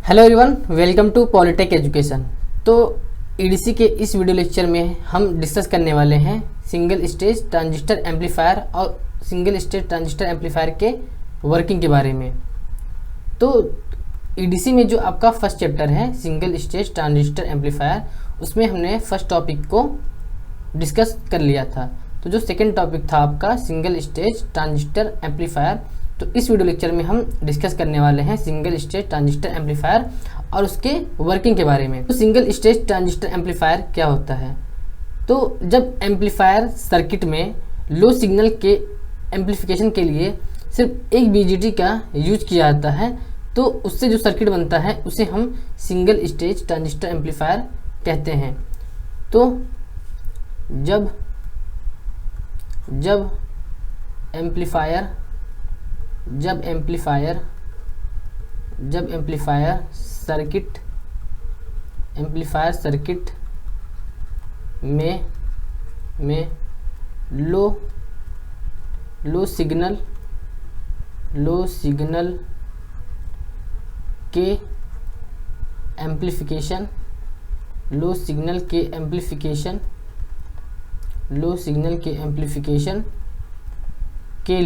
Hello everyone, welcome to Polytech Education. तो EDC के इस वीडियो लेक्चर में हम डिस्कस करने वाले हैं सिंगल स्टेज ट्रांजिस्टर एम्पलीफायर और सिंगल स्टेज ट्रांजिस्टर एम्पलीफायर के वर्किंग के बारे में। तो ईडीसी में जो आपका फर्स्ट चैप्टर है सिंगल स्टेज ट्रांजिस्टर एम्पलीफायर, उसमें हमने फर्स्ट टॉपिक को डिस्कस कर लिया था। तो जो सेकेंड टॉपिक था आपका सिंगल स्टेज ट्रांजिस्टर एम्पलीफायर, तो इस वीडियो लेक्चर में हम डिस्कस करने वाले हैं सिंगल स्टेज ट्रांजिस्टर एम्पलीफायर और उसके वर्किंग के बारे में। तो सिंगल स्टेज ट्रांजिस्टर एम्पलीफायर क्या होता है? तो जब एम्पलीफायर सर्किट में लो सिग्नल के एम्पलीफिकेशन के लिए सिर्फ एक बीजीटी का यूज किया जाता है, तो उससे जो सर्किट बनता है उसे हम सिंगल स्टेज ट्रांजिस्टर एम्पलीफायर कहते हैं। तो जब एम्पलीफायर सर्किट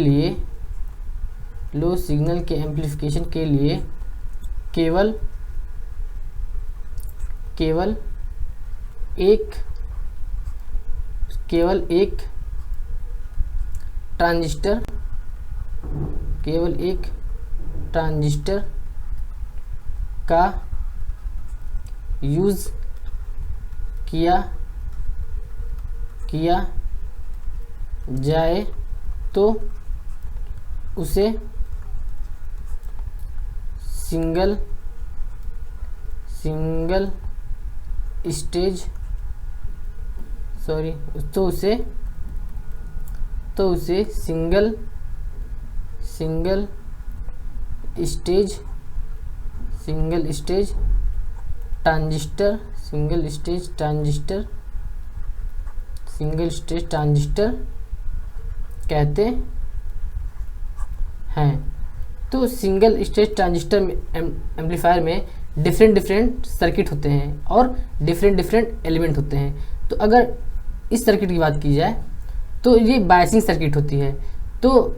में लो सिग्नल के एम्पलीफिकेशन के लिए केवल एक ट्रांजिस्टर का यूज किया जाए तो उसे सिंगल स्टेज ट्रांजिस्टर कहते हैं। तो सिंगल स्टेज ट्रांजिस्टर एम्पलीफायर में डिफरेंट सर्किट होते हैं और डिफरेंट एलिमेंट होते हैं। तो अगर इस सर्किट की बात की जाए तो ये बायसिंग सर्किट होती है। तो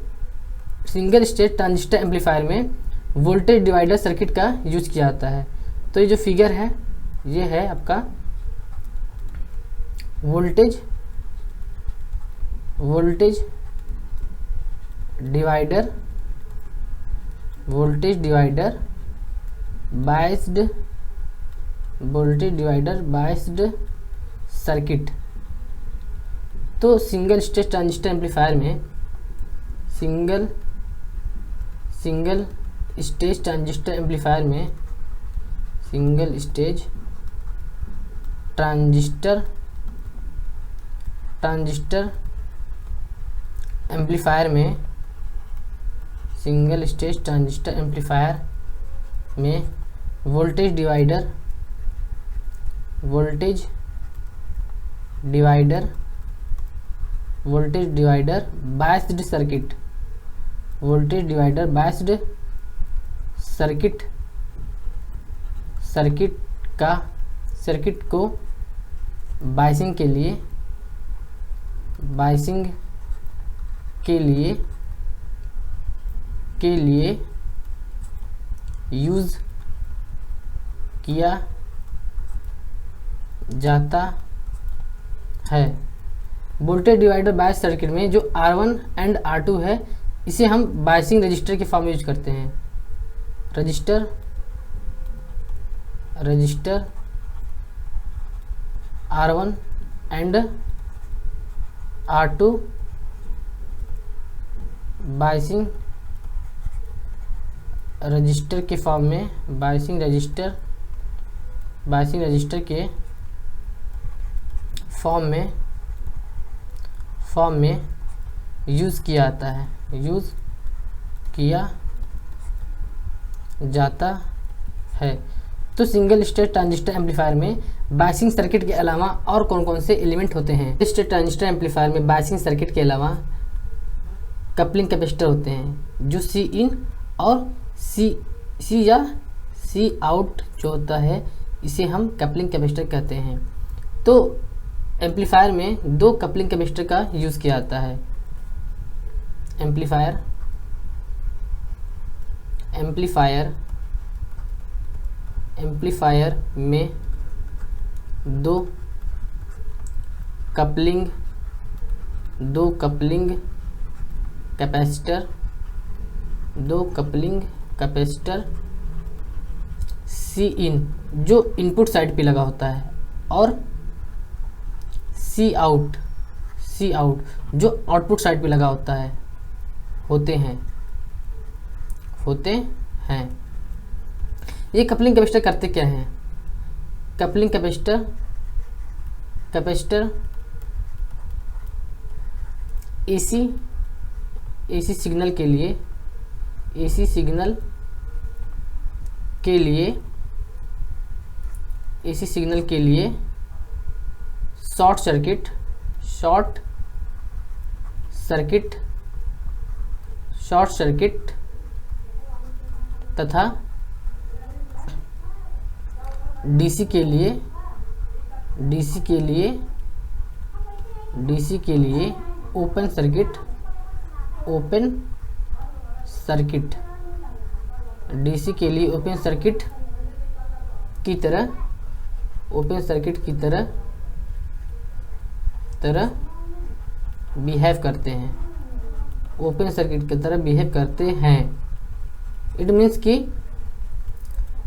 सिंगल स्टेज ट्रांजिस्टर एम्पलीफायर में वोल्टेज डिवाइडर सर्किट का यूज किया जाता है। तो ये जो फिगर है ये है आपका वोल्टेज डिवाइडर बायस्ड सर्किट। तो सिंगल स्टेज ट्रांजिस्टर एम्पलीफायर में सिंगल स्टेज ट्रांजिस्टर एम्पलीफायर में वोल्टेज डिवाइडर बायस्ड सर्किट को बायसिंग के लिए यूज किया जाता है। वोल्टेज डिवाइडर बायस सर्किट में जो R1 एंड R2 है, इसे हम बायसिंग रजिस्टर के फॉर्म में यूज करते हैं। Register R1 and R2 biasing register के फॉर्म में बायसिंग रजिस्टर के फॉर्म में यूज किया जाता है। तो सिंगल स्टेज ट्रांजिस्टर एम्पलीफायर में बायसिंग सर्किट के अलावा और कौन कौन से एलिमेंट होते हैं? स्टेज ट्रांजिस्टर एम्पलीफायर में बायसिंग सर्किट के अलावा कपलिंग कैपेसिटर होते हैं जो सी इन और सी या सी आउट जो होता है इसे हम कपलिंग कैपेसिटर कहते हैं। तो एम्पलीफायर में दो कपलिंग कैपेसिटर का यूज़ किया जाता है। एम्पलीफायर में दो कपलिंग कैपेसिटर सी इन जो इनपुट साइड पे लगा होता है और सी आउट जो आउटपुट साइड पे लगा होता है होते हैं। ये कपलिंग कैपेसिटर करते क्या हैं? कपलिंग कैपेसिटर एसी सिग्नल के लिए शॉर्ट सर्किट तथा डीसी के लिए ओपन सर्किट डीसी के लिए ओपन सर्किट की तरह बिहेव करते हैं। ओपन सर्किट की तरह बिहेव करते हैं। इट मीन्स कि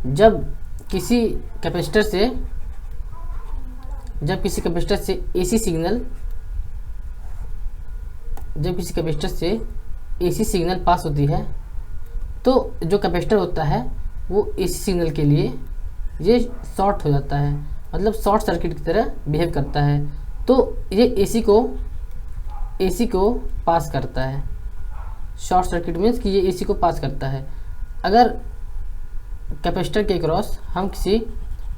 जब किसी कैपेसिटर से एसी सिग्नल पास होती है तो जो कैपेसिटर होता है वो एसी सिग्नल के लिए ये शॉर्ट हो जाता है, मतलब शॉर्ट सर्किट की तरह बिहेव करता है। तो ये एसी को पास करता है। शॉर्ट सर्किट मीन्स कि ये एसी को पास करता है। अगर कैपेसिटर के क्रॉस हम किसी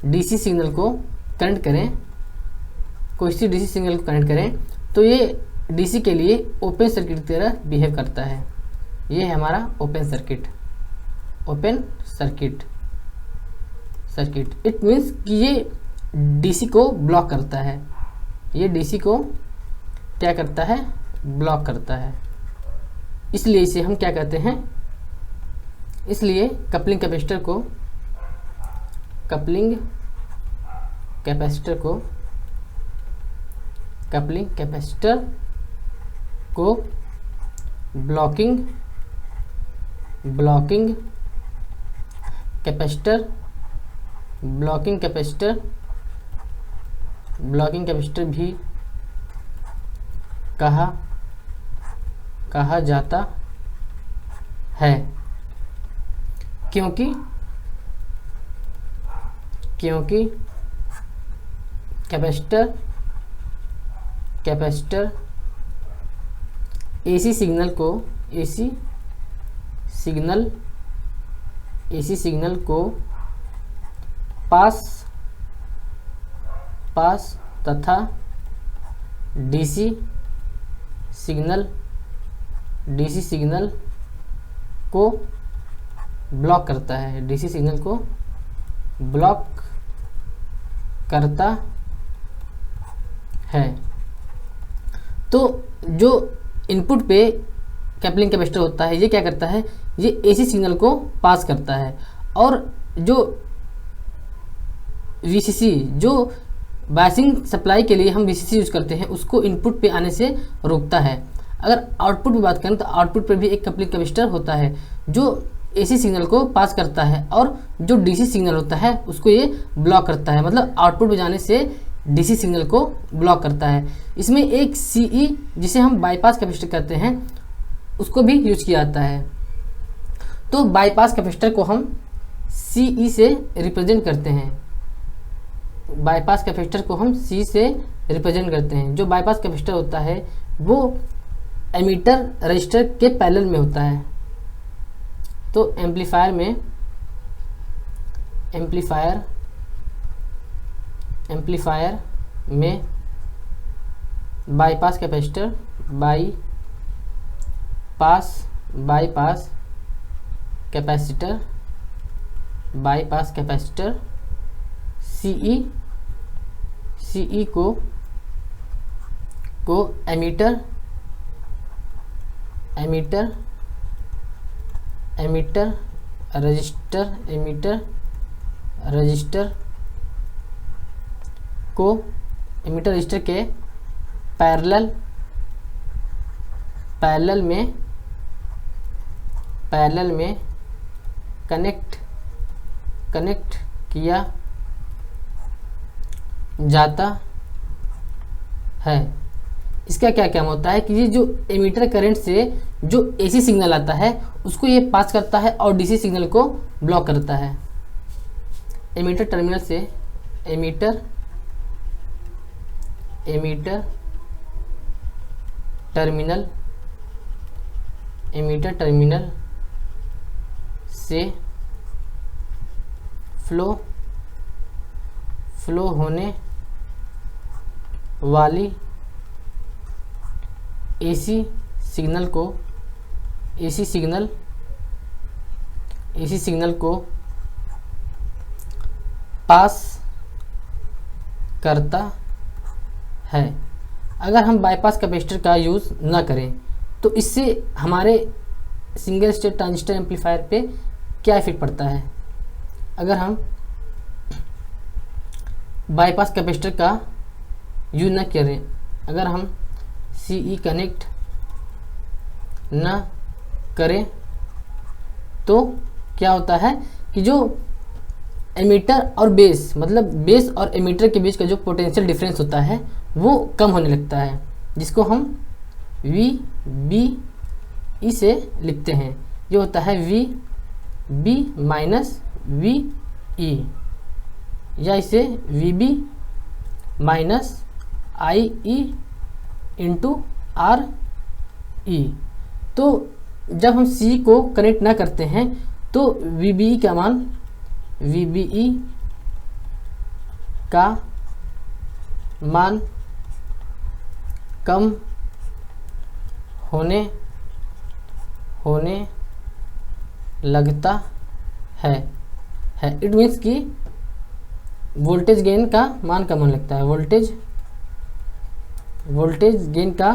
डीसी सिग्नल को कनेक्ट करें तो ये डीसी के लिए ओपन सर्किट की तरह बिहेव करता है। ये है हमारा ओपन सर्किट। इट मीन्स कि ये डीसी को ब्लॉक करता है। ये डीसी को क्या करता है? ब्लॉक करता है। इसलिए इसे हम क्या कहते हैं? इसलिए कपलिंग कैपेसिटर को ब्लॉकिंग कैपेसिटर भी कहा जाता है, क्योंकि कैपेसिटर एसी सिग्नल को पास तथा डीसी सिग्नल को ब्लॉक करता है। डीसी सिग्नल को ब्लॉक करता है। तो जो इनपुट पे कपलिंग कैपेसिटर होता है ये क्या करता है? ये एसी सिग्नल को पास करता है और जो वीसीसी जो बायसिंग सप्लाई के लिए हम वीसीसी यूज़ करते हैं उसको इनपुट पे आने से रोकता है। अगर आउटपुट की बात करें तो आउटपुट पे भी एक कपलिंग कैपेसिटर होता है जो एसी सिग्नल को पास करता है और जो डीसी सिग्नल होता है उसको ये ब्लॉक करता है, मतलब आउटपुट पे जाने से डीसी सिग्नल को ब्लॉक करता है। इसमें एक सीई जिसे हम बाईपास कैपेसिटर कहते हैं उसको भी यूज किया जाता है। तो बाईपास कैपेसिटर को हम सीई से रिप्रेजेंट करते हैं। बाईपास कैपेसिटर को हम सी से रिप्रेजेंट करते हैं। जो बाईपास कैपेसिटर होता है वो एमीटर रजिस्टर के पैरेलल में होता है। तो एम्पलीफायर में bypass capacitor bypass capacitor bypass capacitor CE को एमीटर रजिस्टर के पैरेलल में कनेक्ट किया जाता है। इसका क्या काम होता है कि ये जो एमीटर करंट से जो एसी सिग्नल आता है उसको ये पास करता है और डीसी सिग्नल को ब्लॉक करता है। एमीटर टर्मिनल से एमीटर टर्मिनल से फ्लो होने वाली एसी सिग्नल को पास करता है। अगर हम बाईपास कैपेसिटर का यूज़ ना करें तो इससे हमारे सिंगल स्टेज ट्रांजिस्टर एम्पलीफायर पे क्या इफेक्ट पड़ता है। अगर हम बाईपास कैपेसिटर का यूज ना करें, अगर हम सीई कनेक्ट ना करें तो क्या होता है कि जो एमीटर और बेस, मतलब बेस और एमीटर के बीच का जो पोटेंशियल डिफरेंस होता है वो कम होने लगता है, जिसको हम VB से लिखते हैं। ये होता है VB माइनस VE, या इसे VB minus IE into RE। तो जब हम C को कनेक्ट ना करते हैं तो VBE का मान कम होने लगता है। इट मीन्स कि वोल्टेज गेन का मान कम होने लगता है, वोल्टेज गेन का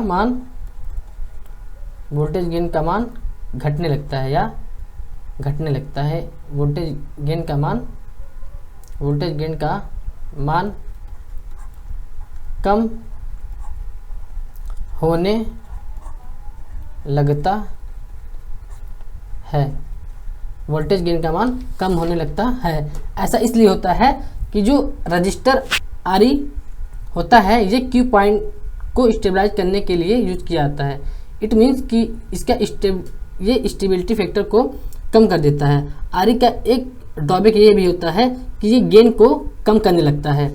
मान घटने लगता है या घटने लगता है। वोल्टेज गेन का मान कम होने लगता है। वोल्टेज गेन का मान कम होने लगता है। ऐसा इसलिए होता है कि जो रजिस्टर RE होता है ये क्यू पॉइंट को स्टेबलाइज करने के लिए यूज किया जाता है। इट मीन्स कि इसका ये स्टेबिलिटी फैक्टर को कम कर देता है। RE का एक ड्रॉबैक ये भी होता है कि ये गेन को कम करने लगता है।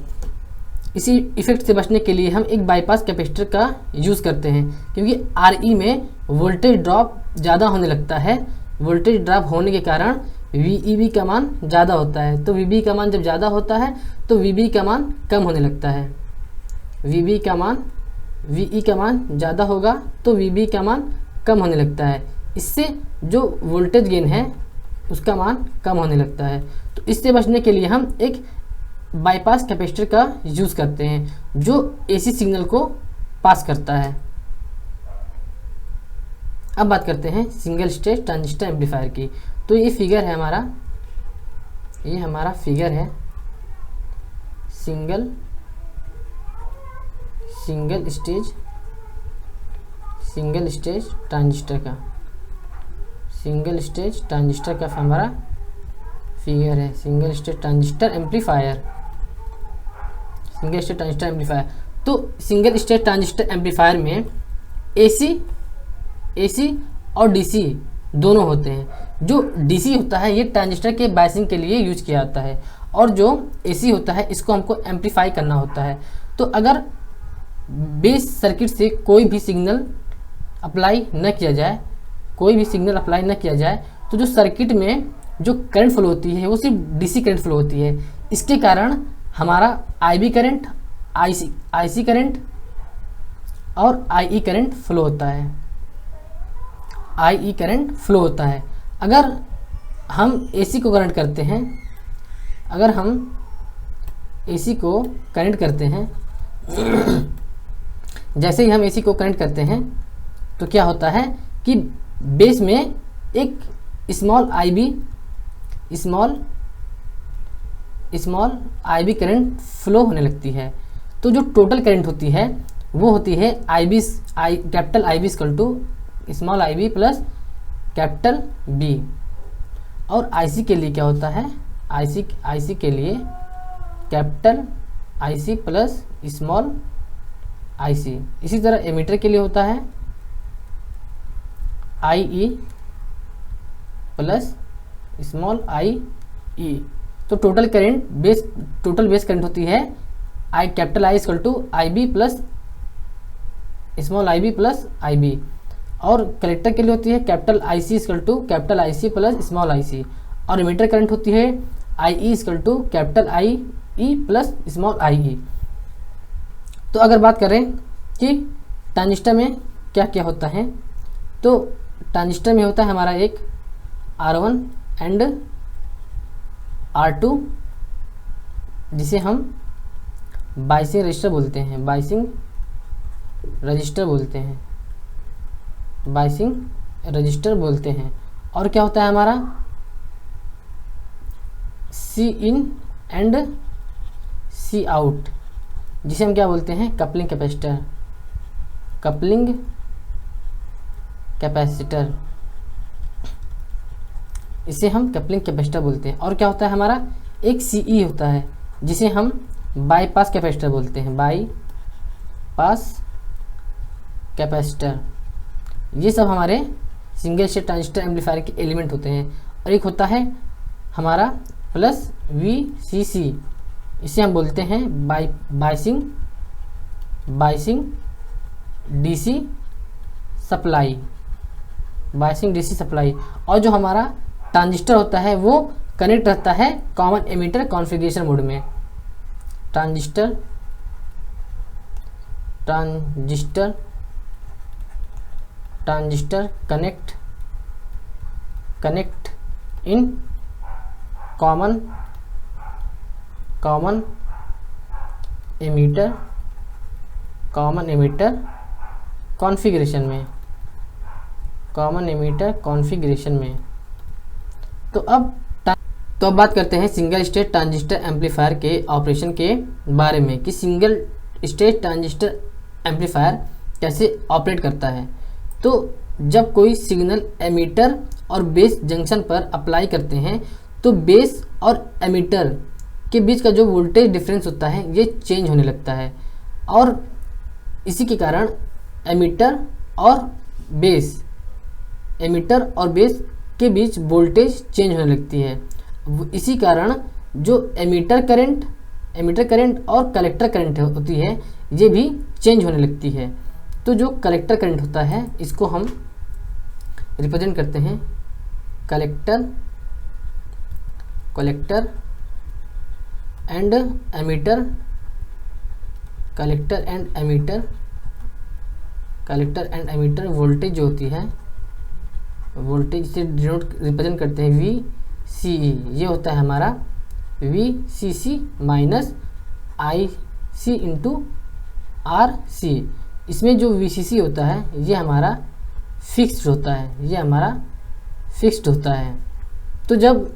इसी इफेक्ट से बचने के लिए हम एक बाईपास कैपेसिटर का यूज़ करते हैं, क्योंकि RE में वोल्टेज ड्रॉप ज़्यादा होने लगता है। वोल्टेज ड्रॉप होने के कारण VEB का मान ज़्यादा होता है। तो VB का मान जब ज़्यादा होता है तो VB का मान कम होने लगता है। VE का मान ज़्यादा होगा तो VB का मान कम होने लगता है। इससे जो वोल्टेज गेन है उसका मान कम होने लगता है। तो इससे बचने के लिए हम एक बाईपास कैपेसिटर का यूज़ करते हैं जो AC सिग्नल को पास करता है। अब बात करते हैं सिंगल स्टेज ट्रांजिस्टर एम्पलीफायर की। तो ये फिगर है हमारा फिगर है सिंगल स्टेज ट्रांजिस्टर का। सिंगल स्टेज ट्रांजिस्टर का हमारा फिगर है सिंगल स्टेज ट्रांजिस्टर एम्पलीफायर। तो सिंगल स्टेज ट्रांजिस्टर एम्पलीफायर में AC और DC दोनों होते हैं। जो DC होता है ये ट्रांजिस्टर के बायसिंग के लिए यूज किया जाता है, और जो AC होता है इसको हमको एम्पलीफाई करना होता है। तो अगर बेस सर्किट से कोई भी सिग्नल अप्लाई न किया जाए तो जो सर्किट में जो करंट फ्लो होती है वो सिर्फ DC करंट फ्लो होती है। इसके कारण हमारा IB करंट, IC करंट और IE करंट फ्लो होता है। अगर हम AC को करंट करते हैं अगर हम एसी को कनेक्ट करते हैं जैसे ही हम एसी को कनेक्ट करते हैं तो क्या होता है कि बेस में एक स्मॉल आईबी करंट फ्लो होने लगती है। तो जो टोटल करंट होती है वो होती है capital IB equal to small IB plus capital B. और आईसी के लिए क्या होता है, आईसी के लिए capital IC plus small IC. इसी तरह एमीटर के लिए होता है आई प्लस स्मॉल आई ई। तो टोटल बेस करंट होती है capital I equal to I B plus small I B plus I B. और कलेक्टर के लिए होती है capital I C equal to capital I C plus small I C. और emitter current होती है I E equal to capital I E plus small I E. तो अगर बात करें कि ट्रांजिस्टर में क्या क्या होता है, तो ट्रांजिस्टर में होता है हमारा एक R1 एंड R2 जिसे हम बाइसिंग रजिस्टर बोलते हैं, बाइसिंग रजिस्टर बोलते हैं। और क्या होता है हमारा सी इन एंड सी आउट जिसे हम क्या बोलते हैं, कपलिंग कैपेसिटर, इसे हम कपलिंग कैपेसिटर बोलते हैं। और क्या होता है हमारा एक सीई होता है जिसे हम बाईपास कैपेसिटर बोलते हैं, बाईपास कैपेसिटर। ये सब हमारे सिंगल स्टेज ट्रांजिस्टर एम्पलीफायर के एलिमेंट होते हैं। और एक होता है हमारा प्लस VCC, इसे हम बोलते हैं बाइसिंग डीसी सप्लाई, और जो हमारा ट्रांजिस्टर होता है वो कनेक्ट रहता है कॉमन एमिटर कॉन्फ़िगरेशन मोड में। Transistor connect in common emitter configuration में। तो अब बात करते हैं सिंगल स्टेज ट्रांजिस्टर एम्पलीफायर के ऑपरेशन के बारे में कि सिंगल स्टेज ट्रांजिस्टर एम्पलीफायर कैसे ऑपरेट करता है। तो जब कोई सिग्नल एमीटर और बेस जंक्शन पर अप्लाई करते हैं तो बेस और एमीटर के बीच का जो वोल्टेज डिफरेंस होता है ये चेंज होने लगता है। और इसी के कारण एमीटर और बेस के बीच वोल्टेज चेंज होने लगती है। इसी कारण जो एमीटर करंट और कलेक्टर करंट होती है ये भी चेंज होने लगती है। तो जो कलेक्टर करंट होता है इसको हम रिप्रेजेंट करते हैं कलेक्टर एंड एमीटर वोल्टेज जो होती है, वोल्टेज से रिप्रेजेंट करते हैं VCE। ये होता है हमारा VCC minus IC into RC। इसमें जो VCC होता है ये हमारा फिक्स्ड होता है, तो जब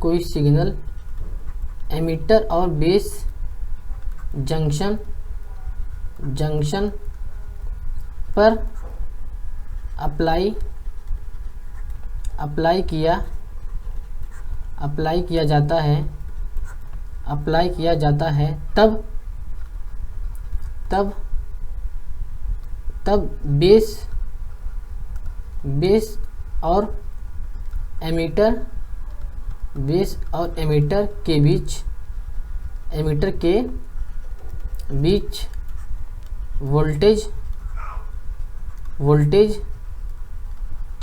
कोई सिग्नल एमीटर और बेस जंक्शन पर अप्लाई किया जाता है तब बेस और एमीटर के बीच वोल्टेज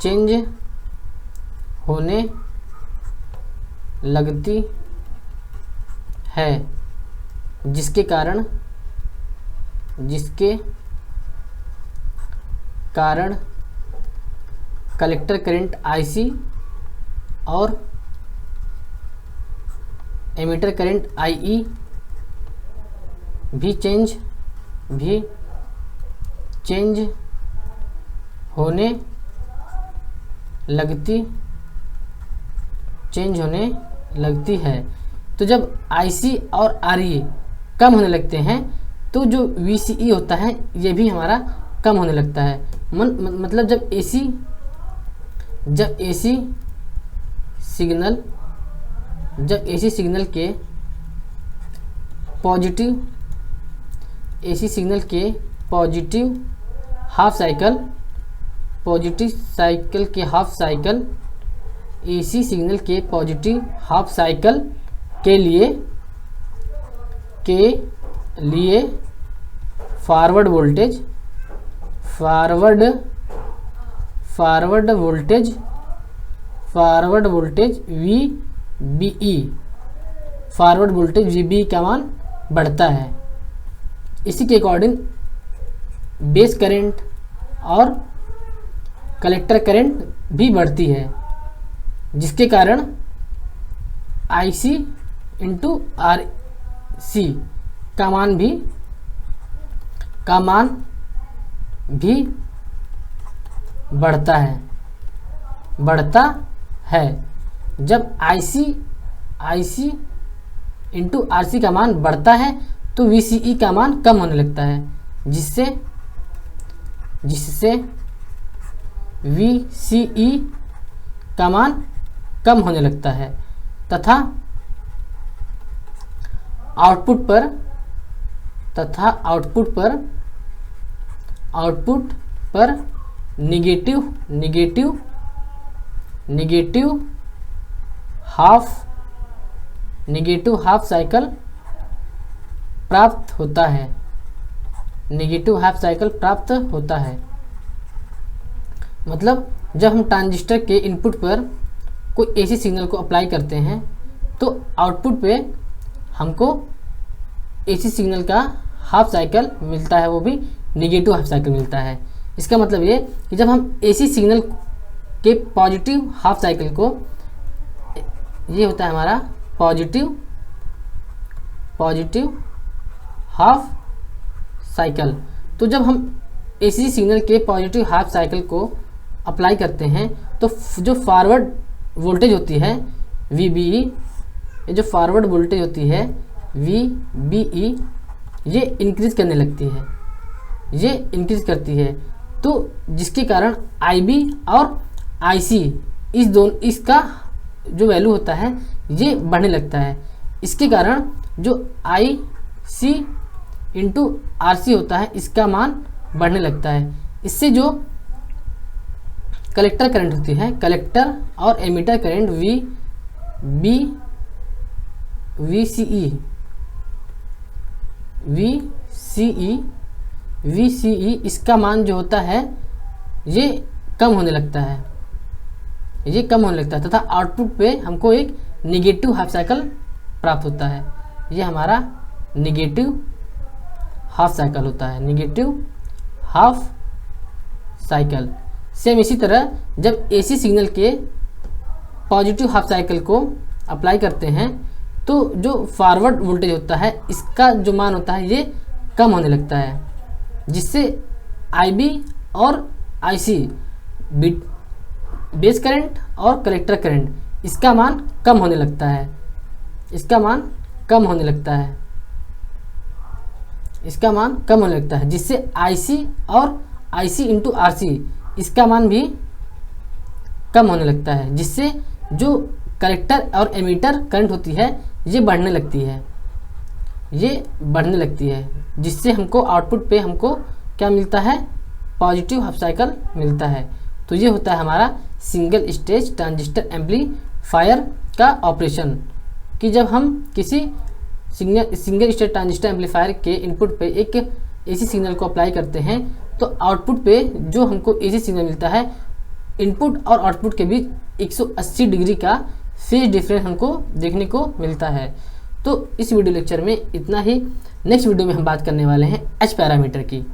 चेंज होने लगती है, जिसके कारण जिसके कारण कलेक्टर करंट IC और एमीटर करंट IE भी चेंज होने लगती है। तो जब IC और RE कम होने लगते हैं तो जो VCE होता है ये भी हमारा कम होने लगता है। मतलब जब AC सिग्नल के positive half cycle AC signal के पॉजिटिव हाफ साइकिल के लिए फॉरवर्ड वोल्टेज VBE का मान बढ़ता है। इसी के अकॉर्डिंग बेस करंट और कलेक्टर करंट भी बढ़ती है, जिसके कारण IC इंटू RC का मान भी बढ़ता है। जब IC इंटू RC का मान बढ़ता है तो VCE का मान कम होने लगता है, जिससे VCE का मान कम होने लगता है तथा आउटपुट पर निगेटिव हाफ साइकिल प्राप्त होता है। मतलब जब हम ट्रांजिस्टर के इनपुट पर कोई AC सिग्नल को अप्लाई करते हैं तो आउटपुट पे हमको AC सिग्नल का हाफ साइकिल मिलता है, वो भी निगेटिव हाफ साइकिल मिलता है। इसका मतलब ये कि जब हम AC सिग्नल के पॉजिटिव हाफ साइकिल को, ये होता है हमारा पॉजिटिव हाफ साइकिल, तो जब हम AC सिग्नल के पॉजिटिव हाफ साइकिल को अप्लाई करते हैं तो जो फॉरवर्ड वोल्टेज होती है VBE, ये जो फॉरवर्ड वोल्टेज होती है VBE, ये इंक्रीज करने लगती है, तो जिसके कारण IB और IC इसका जो वैल्यू होता है ये बढ़ने लगता है। इसके कारण जो IC इंटू RC होता है इसका मान बढ़ने लगता है। इससे जो कलेक्टर करंट होती है, कलेक्टर और एमीटर करंट VCE इसका मान जो होता है ये कम होने लगता है तथा आउटपुट पे हमको एक निगेटिव हाफ साइकिल प्राप्त होता है। ये हमारा निगेटिव हाफ साइकिल। सेम इसी तरह जब AC सिग्नल के पॉजिटिव हाफ साइकिल को अप्लाई करते हैं तो जो फॉरवर्ड वोल्टेज होता है इसका जो मान होता है ये कम होने लगता है, जिससे IB और IC बेस करंट और कलेक्टर करंट इसका मान कम होने लगता है, जिससे IC और IC इंटू RC इसका मान भी कम होने लगता है, जिससे जो कलेक्टर और एमीटर करंट होती है ये बढ़ने लगती है, जिससे हमको आउटपुट पे हमको क्या मिलता है, पॉजिटिव हाफ साइकिल मिलता है। तो ये होता है हमारा सिंगल स्टेज ट्रांजिस्टर एम्पलीफायर का ऑपरेशन, कि जब हम किसी सिंगल स्टेज ट्रांजिस्टर एम्पलीफायर के इनपुट पे एक AC सिग्नल को अप्लाई करते हैं तो आउटपुट पे जो हमको AC सिग्नल मिलता है, इनपुट और आउटपुट के बीच 180 डिग्री का फेज डिफरेंस हमको देखने को मिलता है। तो इस वीडियो लेक्चर में इतना ही। नेक्स्ट वीडियो में हम बात करने वाले हैं एच पैरामीटर की।